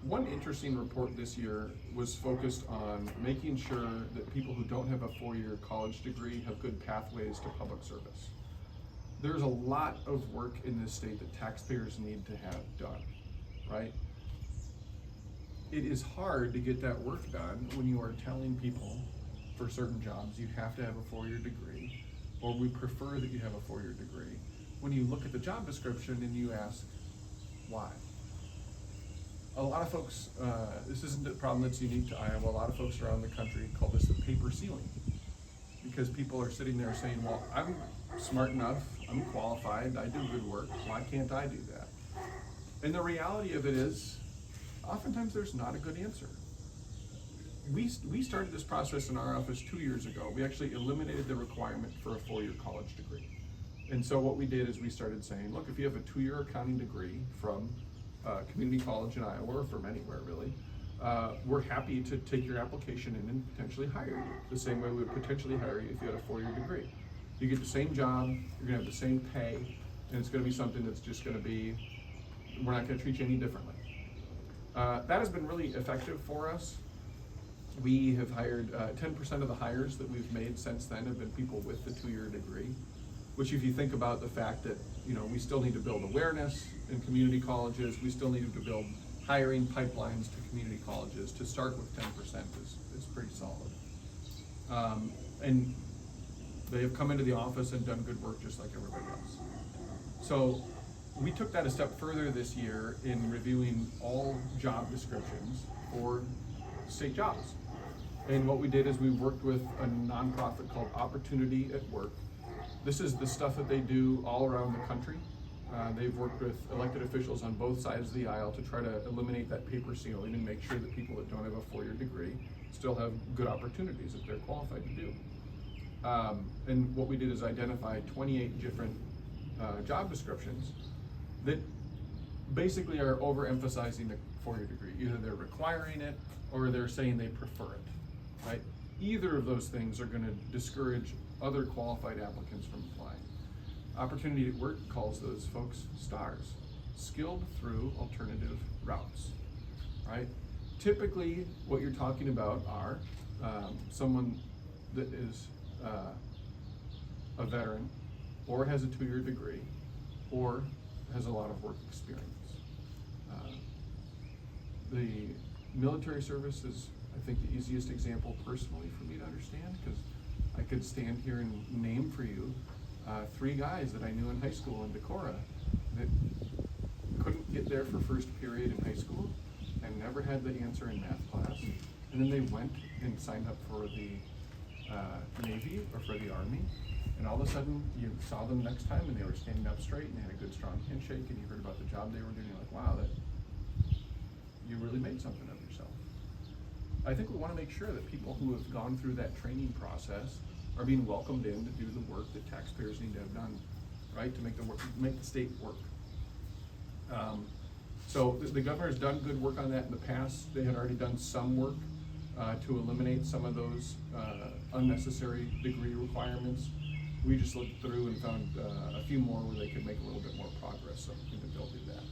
One interesting report this year was focused on making sure that people who don't have a 4-year college degree have good pathways to public service. There's a lot of work in this state that taxpayers need to have done, right? It is hard to get that work done when you are telling people for certain jobs you have to have a 4-year degree, or we prefer that you have a 4-year degree. When you look at the job description and you ask, why? A lot of folks, this isn't a problem that's unique to Iowa, a lot of folks around the country call this the paper ceiling. Because people are sitting there saying, well, I'm smart enough, I'm qualified, I do good work, why can't I do that? And the reality of it is, oftentimes there's not a good answer. We started this process in our office 2 years ago. We actually eliminated the requirement for a 4-year college degree. And so what we did is we started saying, look, if you have a 2-year accounting degree from community college in Iowa, or from anywhere really, we're happy to take your application in and potentially hire you, the same way we would potentially hire you if you had a 4-year degree. You get the same job, you're gonna have the same pay, and it's gonna be something that's just gonna be, we're not gonna treat you any differently. That has been really effective for us. We have hired 10% of the hires that we've made since then have been people with the 2-year degree, which if you think about the fact that, you know, we still need to build awareness in community colleges, we still need to build hiring pipelines to community colleges. To start with 10% is pretty solid. And they have come into the office and done good work just like everybody else. So we took that a step further this year in reviewing all job descriptions for state jobs. And what we did is we worked with a nonprofit called Opportunity at Work. This is the stuff that they do all around the country. They've worked with elected officials on both sides of the aisle to try to eliminate that paper ceiling and make sure that people that don't have a 4-year degree still have good opportunities that they're qualified to do. And what we did is identify 28 different job descriptions that basically are overemphasizing the 4-year degree. Either they're requiring it or they're saying they prefer it, right? Either of those things are going to discourage other qualified applicants from applying. Opportunity at Work calls those folks STARS, skilled through alternative routes, right? Typically, what you're talking about are someone that is a veteran, or has a 2-year degree, or has a lot of work experience. The military service is, I think, the easiest example personally for me to understand, because I could stand here and name for you 3 guys that I knew in high school in Decorah that couldn't get there for first period in high school and never had the answer in math class, and then they went and signed up for the Navy or for the Army, and all of a sudden you saw them next time and they were standing up straight and they had a good strong handshake, and you heard about the job they were doing, you're like, wow, that you really made something of yourself. I think we want to make sure that people who have gone through that training process are being welcomed in to do the work that taxpayers need to have done, right, to make the state work. So the governor has done good work on that in the past. They had already done some work to eliminate some of those unnecessary degree requirements. We just looked through and found a few more where they could make a little bit more progress, so maybe they'll do that.